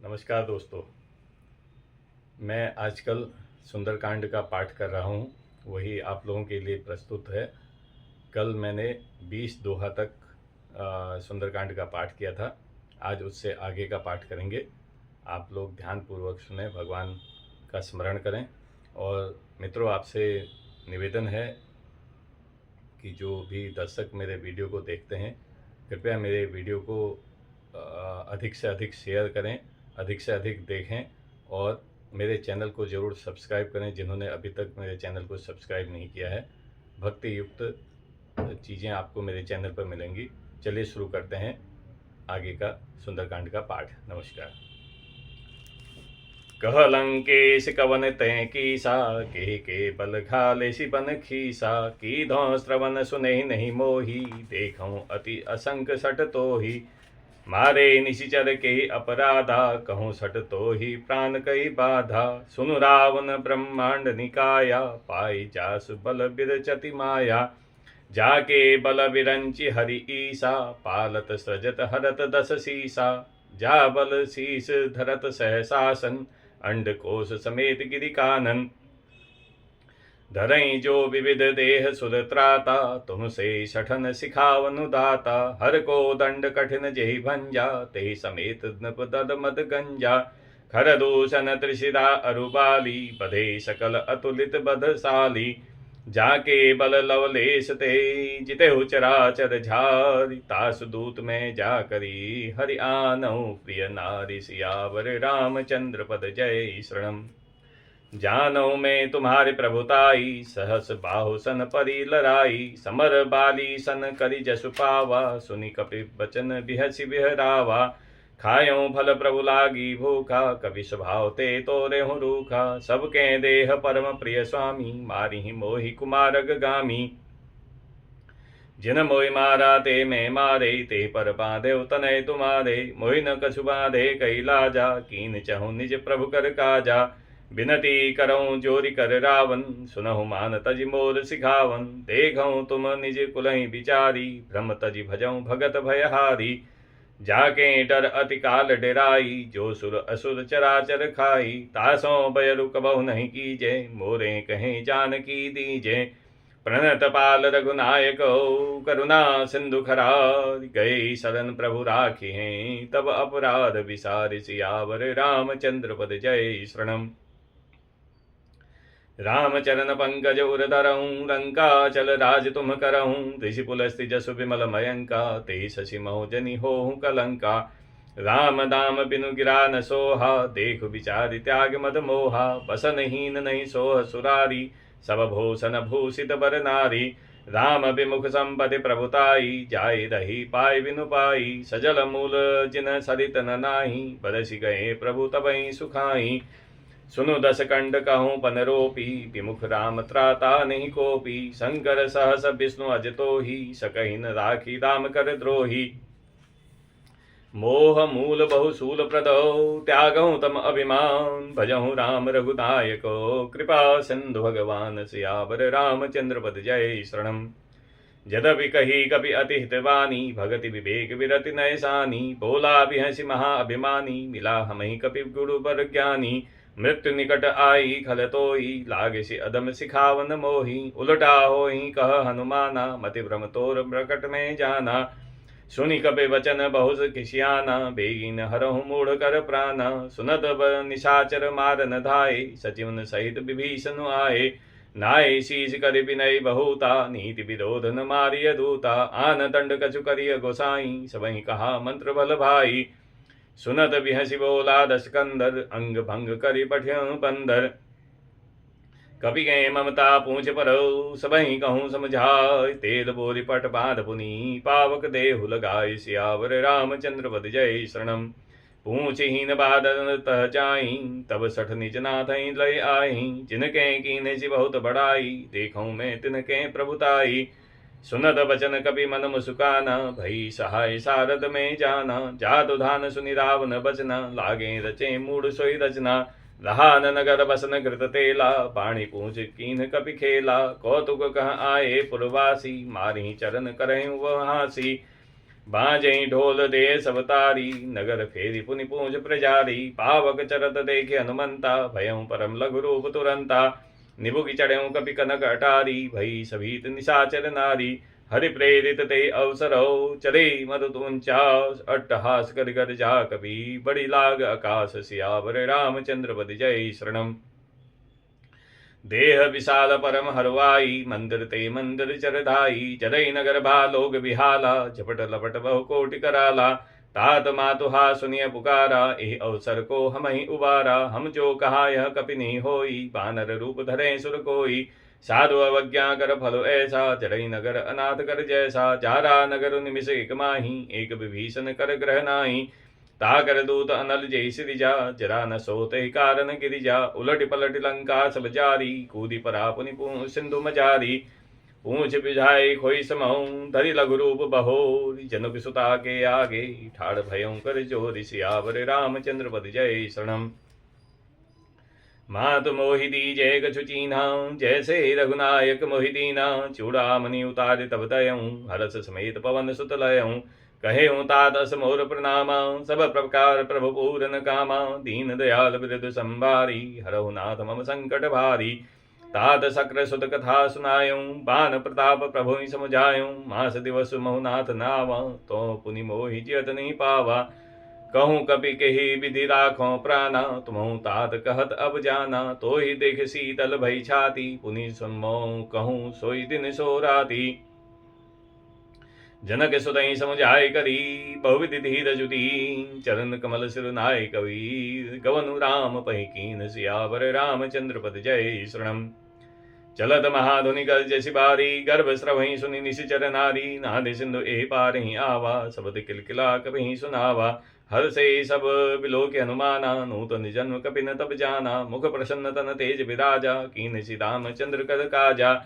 नमस्कार दोस्तों। मैं आजकल सुंदरकांड का पाठ कर रहा हूँ, वही आप लोगों के लिए प्रस्तुत है। कल मैंने 20 दोहा तक सुंदरकांड का पाठ किया था। आज उससे आगे का पाठ करेंगे। आप लोग ध्यानपूर्वक सुने, भगवान का स्मरण करें। और मित्रों, आपसे निवेदन है कि जो भी दर्शक मेरे वीडियो को देखते हैं, कृपया मेरे वीडियो को अधिक से अधिक शेयर करें, अधिक से अधिक देखें और मेरे चैनल को ज़रूर सब्सक्राइब करें जिन्होंने अभी तक मेरे चैनल को सब्सक्राइब नहीं किया है। भक्ति युक्त चीज़ें आपको मेरे चैनल पर मिलेंगी। चलिए शुरू करते हैं आगे का सुंदरकांड का पाठ। नमस्कार। कह लंकेश कवन तय कीसा, के बल घाले सिबन खीसा। की धौ श्रवण सुने नहीं मोही, देखूं अति असंक सट तो ही। मारे निशिचर के अपराधा, कहूँ सट तो ही प्राण कई बाधा। सुन रावण ब्रह्मांड निकाया, पाई जासु बल बिरचति माया। जाके बल विरंचि हरि ईसा, पालत सृजत हरत दस सीसा। जा बल शीस धरत सहसासन, अंडकोश समेत गिरि कानन। धरई जो विविध देह सुर त्राता, तुमसे सठन सिखावनु दाता। हर को दंड कठिन जेहि भंजा, ते समेत नृप दद मद गंजा। खर दूषण त्रिशिरा अरुबाली, बधे सकल अतुलित बधशाली। जाके बल लवलेश ते, जितेहु चराचर झारि। तासु दूत में जा करी, हरि आनहु प्रिय नारी। सियावर रामचंद्र पद जय शरणम। जानो मैं तुम्हारे प्रभुताई, सहस बाहु सन परी लराई। समर बाली सन करी जसु पावा, सुनि कपि बचन बिहसि बिहरावा। खायो फल प्रभु लागी भूखा, कवि स्वभाव ते तोरेहु रूखा। सबके देह परम प्रिय स्वामी, मारिहि मोहि कुमारग गामी। जिन मोहि मारा ते मैं मारे, ते पर बांधे तनय तुम्हारे। मोहि न कछु बांधे कई लाजा, कीन चहु निज प्रभु कर काजा। बिनती करऊँ जोरि कर रावण, सुनहु मान तजि मोर सिखावन। देखऊँ तुम निज कुलहि बिचारी, भ्रम तजि भजऊँ भगत भयहारी। जाके डर अति काल डेराई, जो सुर असुर चराचर खाई। तासों भय रुक बहु नहीं कीजे, मोरे कहें जानकी दीजे। प्रणत पाल रघुनायक करुणा सिंधु खरार। गए शरण प्रभु राखी हैं, तब अपराध विसार। सियावर रामचंद्र पद जय शरणम। रामचरण पंकज उर धरऊँ, लंका चल राज तुम करऊँ। ऋषि पुलस्ति जसु विमल मयंका, ते शशि महो जनि होहु कलंका। राम दाम बिनु गिरा न सोहा, देख विचारि त्याग मद मोहा। बसनहीन नहीं सोह सुरारी, सब भूषण भूषित बर नारी। राम विमुख संपति प्रभुताई, जाय रही पाय बिनु पाई। सजल मूल जिन सरित न नाही, बरसि गए प्रभु तबहि सुखाई। सुनु दस कंड कहूँ पनरोपी, विमुख राम त्राता नहीं कोपी। शंकर सहस विष्णु अजतो ही, सकहिन राखी राम कर द्रोही। मोह मूल बहुशूल प्रदो, त्यागहूँ तम अभिमान। भजहूँ राम रघुनायको, कृपा सिंधु भगवान। सियावर रामचंद्र पद जय शरणम। यद्यपि कही कपि अति हितवानी, भगति विवेक विरति नयसानी। बोला बिहसि महा अभिमानी, मिला हमहि कपि गुरु बर ज्ञानी। मृत्यु निकट आई खल तोई, लागेसि अदम सिखावन मोही। उलटा होई कह हनुमाना, मति भ्रम तोर प्रकट में जाना। सुनि कपि वचन बहुस खिसियाना, बेगिन हरहु मूढ़ कर प्राणा। सुनत निशाचर मार न धाये, सचिवन सहित विभीषण आए। नाय शीश कर विनय बहुता, नीति विरोध न मारिय दूता। आन दंड कछु करिय गोसाई, सबहि कहा मंत्र बल भाई। सुनत बिहसि बोला दस कंदर, अंग भंग करि पठ्यं बंदर। कपि गए ममता पूछ परौ, सबहि कहूँ समझाय। तेल बोरि पट बांध पुनि, पावक देहु लगाय। सियावर रामचंद्र पद जय शरणम। पूछहीन बादल तह जाई, तब सठ निज नाथहि लय आई। जिनके कीन्हे बहुत बड़ाई, देखूँ मैं तिनके प्रभुताई। सुनत बचन कपि मन मुस्काना, भई सहाय सारद में जाना। जादु धान सुनि रावण बचना, लागे रचे मूढ़ सोई रचना। रहा न नगर बसन घृत तेला, पाणी पूछ कीन कपि खेला। कौतुक कह आए पुरवासी, मारी चरण करहु वह हासी। बाजई ढोल दे सब तारी, नगर फेरी पुनि पूज प्रजारी। पावक चरत देखे हनुमंता, भयं परम लघु रूप तुरंता। निबुक चढ़ऊ कपि कनक अटारी, भई सभीत निशाचर नारी। हरि प्रेरित ते अवसरौ, चले मधु ऊंचा। अट्टहास कर गर जा कपि, बड़ी लाग आकाश। सियावर रामचंद्र पद जय शरणम। देह विशाल परम हरवाई, मंदिर ते मंदिर चरधाई। जरई नगर भालोग बिहाला, झपट लपट बहु कोटि कराला। तात मातुहा सुनिय पुकारा, एह अवसर को हम ही उबारा। हम जो कहा यह कपि नहीं होई, बानर रूप धरे सुर कोई। साधु अवज्ञा कर फल ऐसा, जरई नगर अनाथ कर जैसा। जारा नगर निमिष एक माही, एक विभीषण कर ग्रह नाही। ताकर दूत अनल जय सिरिजा, जरा न सोते कारण गिरिजा। उलट पलट लंका सब जारी, कूदी परा पुनि सिंधु मजारी। पूछ बिझाई खोई समहु, धरि लघु रूप बहोरी। जनक सुता के आगे, ठाड़ भयं कर जोरी। सियावर रामचंद्र पद जय शरणम। मात मोहि दीजय कछु चीन्हा, जैसे रघुनायक मोहि दीना। चूड़ामणि उतारि तब दयऊँ, हरस समेत पवन सुत लयऊँ। कहे तात अस मोर प्रणामा, सब प्रकार प्रभु पूरन कामा। दीन दयाल बिरधु संभारी, हरहु नाथ मम संकट भारी। तात शक्र सुत कथा सुनायूं, बान प्रताप प्रभु समुझायूं। मास दिवस महु नाथ नावा, तो पुनि मोहि जियत नहीं पावा। कहूँ कपि कही विधि राखों प्राणा, तुमहु तात कहत अब जाना। तो ही देख शीतल भई छाती, पुनि सुनमो कहूँ सोई दिन सो राती। जनक सुतई समुझाय करी, बहुविधि धीर जुती। चरण कमल सिर नाय कवि, गवनु राम पहि कीन। सियावर रामचंद्र पद जय शरणम। चलत महाधुनि गर्ज सिबारी, गर्भ स्रवहि सुनि निशिचर नारी। नादि सिंधु ए पारहि आवा, शब्द किलकिला कबहि सुनावा। हर से सब बिलोक हनुमाना, नूतन जन्म कपिन तब जाना। मुख प्रसन्न तन तेज विराजा, कीन सि रामचंद्र कर काजा।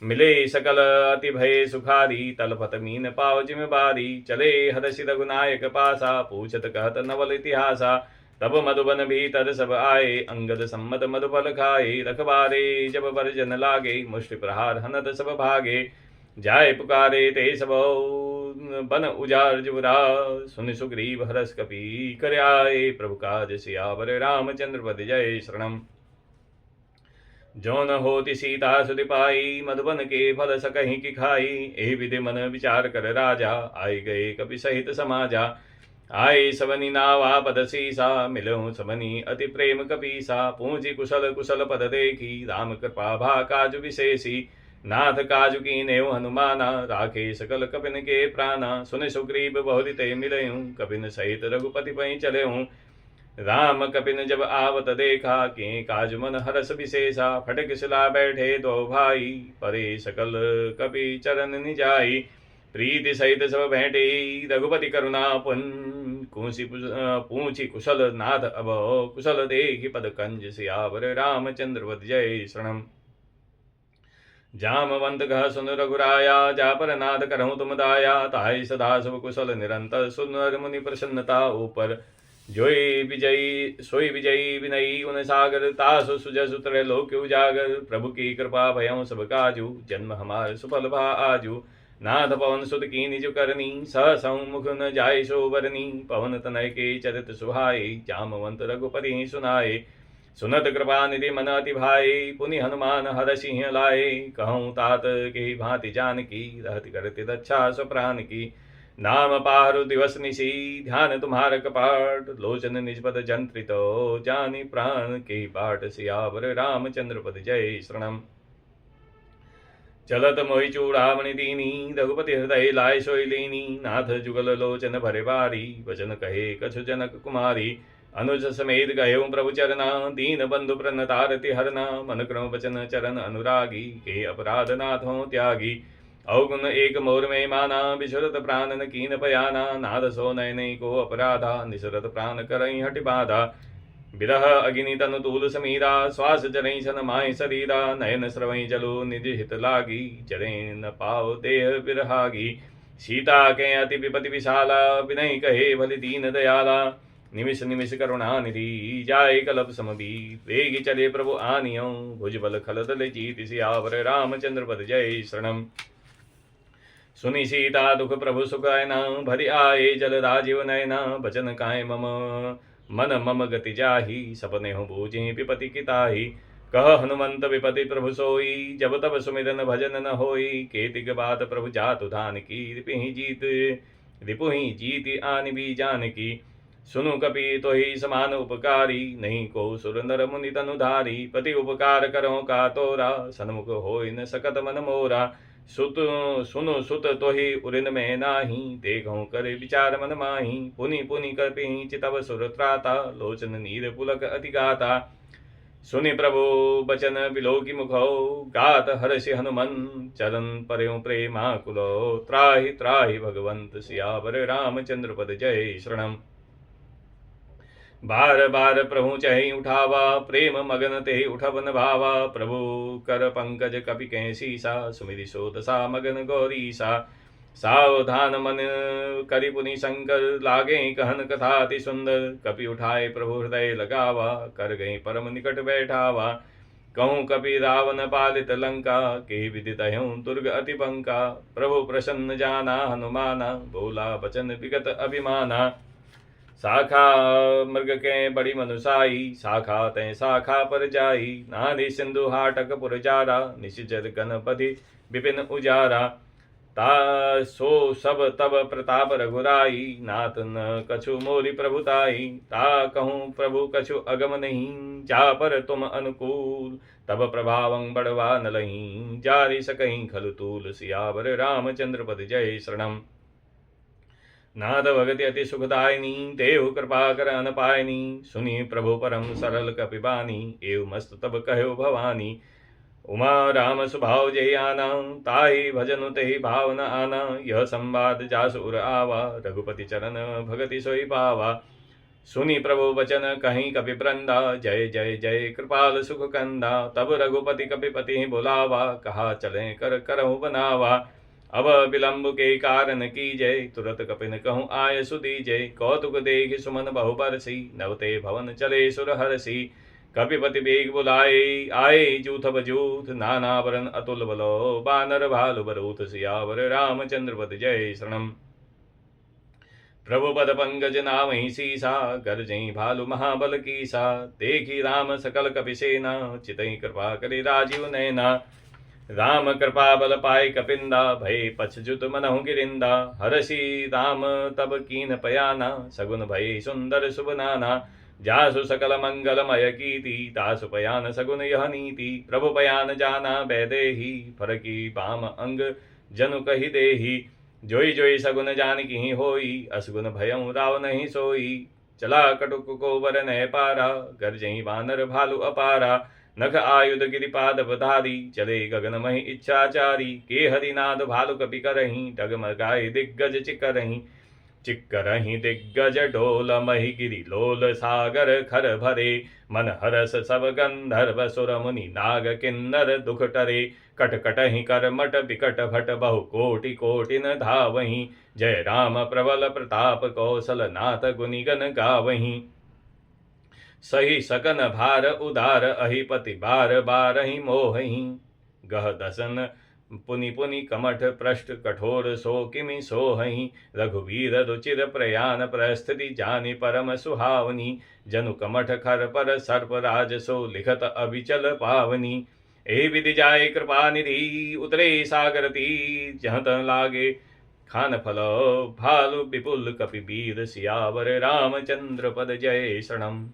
मिले सकल अति भय सुखारी, तलपत मीन पाव जिम बारी। चले हरषि रघुनायक पासा, पूछत कहत नवल इतिहासा। तब मधुबन भीतर सब आए, अंगद सम्मत मधुफल खाए। रखबारे जब वर्जन लागे, मुष्टि प्रहार हनत सब भागे। जाय पुकारे ते सब बन उजार जुबरा। सुन सुग्रीव हरस कपि, कर आए प्रभु काज। सियावर रामचंद्र पद जय शरणम। जो न होती सीता सुधि पाई, मधुबन के फल सकहि की खाई। ए विधि मन विचार कर राजा, आए गए कपि सहित समाजा। आए सबनी नावा पद सीसा, मिलऊं सबनी अति प्रेम कपीसा। पूंजी कुशल कुशल पद देखी, राम कृपा भा काजु विशेषी। नाथ काजु कीनेउ हनुमाना, राखे सकल कपिन के प्राणा। सुन सुग्रीव बहुरि ते मिलऊं, कपिन सहित रघुपति पहि चलेऊं। राम कपिन जब आवत देखा, के काज मन हरस विशेषा। फटक सिला बैठे दो भाई, परे सकल कपि चरण निजाई। प्रीति सहित सब भेंटे, रघुपति करुणा पुन। पूछी कुशल नाथ अब, कुशल देखि पद कंज। सियावर रामचंद्र पद जय शरणम। जामवंत कह सुन रघुराया, जा पर नाथ करहूँ तुम दाया। ताहि सदा सब कुशल निरंतर, सुन मुनि प्रसन्नता ऊपर। जोई विजयी सोई विजयी विनयी उन सागर, तासु सुजसु त्रैलोक्य उजागर। प्रभु की कृपा भयं सब काजू, जन्म हमार सुफल भा आजू। नाथ पवन सुत की निज करनी, सहसौ मुख न जाय सो बरनी। पवन तनय के चरित सुहाई, जामवंत रघुपति सुनाए। सुनत कृपा निधि मन अति भाई, पुनि हनुमान हर सिंह लाए। कहूँ तात के भांति जानकी, रहति करति रक्षा स्वप्राण की। नाम पारु दिवस निशी, ध्यान तुम्हार कपाट। लोचन निजपद जंत्रितो, जानी प्राण के बाट। सियावर रामचंद्र पद जय शरणम। चलत मोहि चूड़ामणि दीनी, रघुपति हृदय लाय सोई लीनी। नाथ जुगल लोचन भरे बारी, वचन कहे कछु जनक कुमारी। अनुज समेत गये प्रभु चरना, दीन बंधु प्रणतारति हरना। मन क्रम वचन चरण अनुरागी, के अपराध नाथों त्यागी। अवगुण एक मोर में माना, विसरत प्राण न कीन पयाना। नाद सो नयन को अपराधा, निसरत प्राण करई हटि बाधा। विरह अग्नि तनु तूल समीरा, श्वास जरई सन माहि शरीरा। नयन स्रवई जलो निधि हित लागी, जरे न पाओ देह विरहागी। सीता के अति विपति विशाला, विनय कहे भलि दीन दयाला। निमिष निमिष करुणा निधि, जाय कलप समबी। वेगी चले प्रभु आनियो, भुज बल खल दल जीत। सियावर रामचंद्र पद जय शरणम। सुनि सीता दुख प्रभु सुख ऐना, भरि आए जल राजीव नयना। बचन काय मम मन मम गति जाहि, सपने हो बूझे विपति किताहि। कह हनुमंत विपति प्रभु सोई, जब तब सुमिरन भजन न होई। केतिक बात प्रभु जातु धान की, रिपुहि जीत आनि भी जानकी। सुनु कपि तोहि समान उपकारी, नहीं को सुर नर मुनि तनुधारी। पति उपकार करो का तोरा, सन्मुख होई न सकत मन मोरा। सुनु सुत तोहि उरिन में नाही, देखो करे विचार मन माही। पुनि पुनि कपि चितव सुर त्राता, लोचन नीर पुलक अति गाता। सुनि प्रभु बचन बिलोकी मुखो, गात हर्षि हनुमन चरण पर्यो प्रेमाकुलो। त्राहि त्राहि भगवंत सियावर रामचंद्र पद जय शरणम। बार बार प्रभु चहि उठावा, प्रेम मगन ते उठवन भावा। प्रभु कर पंकज कपि कह सीसा, सुमिरि सो दशा मगन गौरीसा। सावधान मन करि पुनि शंकर, लागे कहन कथा अति सुंदर। कपि उठाए प्रभु हृदय लगावा, कर गई परम निकट बैठावा। कहूँ कपि रावण पालित लंका, के विदित हूँ दुर्ग अति बंका। प्रभु प्रसन्न जाना हनुमाना, बोला बचन विगत अभिमाना। शाखा मृग के बड़ी मनुसाई, शाखा तय शाखा पर जाई। नारी सिंधु हाटक पुरजारा, निशिचर गणपति विपिन उजारा। ता सो सब तब प्रताप रघुराई, नाथ न कछु मोरी प्रभुताई। ता कहूँ प्रभु कछु अगम नहीं, जा पर तुम अनुकूल। तब प्रभावं बड़वा न लहीं, जारि सकहीं खलु तूल। सियावर रामचंद्र पद जय शरणम। नाद भगति अति सुखदायिनी, देव कृपा कर अन पायनी। सुनी प्रभु परम सरल कपिबानी, एव मस्त तब कहो भवानी। उमा राम स्वभाव जय आना, ताहि भजन तेहि भावना आना। यह संवाद जासुर आवा, रघुपति चरण भगति सोई पावा। सुनी प्रभु वचन कहीं कपि वृंदा, जय जय जय कृपाल सुख कंदा। तब रघुपति कपिपति बुलावा, कहा चले कर करहु बनावा। अब विलंब के कारण की जय, तुरत कपिन कहूँ आय सुदीजय। कौतुक देख सुमन बहु बरसी, नवते भवन चले सुर हरसी। कपिपति बेग बुलाए, आए जूथ बजूथ, नाना वरन अतुल बलो। बानर भालु बरूथ, सियावर रामचंद्र पद जय शरणम। प्रभु पद पंकज नामहि सीसा, गर्जई भालु महाबल कीसा। देखी राम सकल कपिसेना, चितई कृपा करे राजीव नैना। राम कृपा बल पाए कपिंदा, भय पछजुत मनहु गिरिंदा। हरषि राम तब कीन पयाना, सगुन भय सुंदर शुभ नाना। जासु सकल मंगलमय कीति, तासु पयान सगुन यह नीति। प्रभु पयान जाना बैदेही, फरकी बाम अंग जनु कहि देही। जोई जोई सगुन जानकी होई, असगुन भयं राव नहीं सोई। चला कटुक को वर नय पारा, गर्जई बानर भालु अपारा। नख आयुध गिरिपाद बधारी, चले गगन महि इच्छाचारी। के हरिनाद भालु कपि करहीं, डगमगाए दिग्गज चिकरहीं। चिक्करहीं दिग्गज डोल महि गिरि लोल, सागर खर भरे। मन हरस सब गंधर्व सुर मुनि, नाग किन्नर दुख टरे। कटकटहि करमट बिकट भट, बहु कोटि कोटिन धावहीं। जय राम प्रबल प्रताप, कौशल नाथ गुनिगन गावहीं। सही सकन भार उदार, अहिपति बार बारहि मोहहि। गह दसन पुनि पुनि कमठ, पृष्ठ कठोर सो किमि सोहहि। रघुवीर रुचिर प्रयाण, प्रस्थिति जानि परम सुहावनी। जनु कमठ खर पर सर्प राज, सो लिखत अविचल पावनी। ए विधि जाय कृपा निधि, उतरे सागर तीर। जहाँ तन लागे खान फलो, भालु विपुल कपि वीर। सियावर रामचंद्र पद जय शरणम।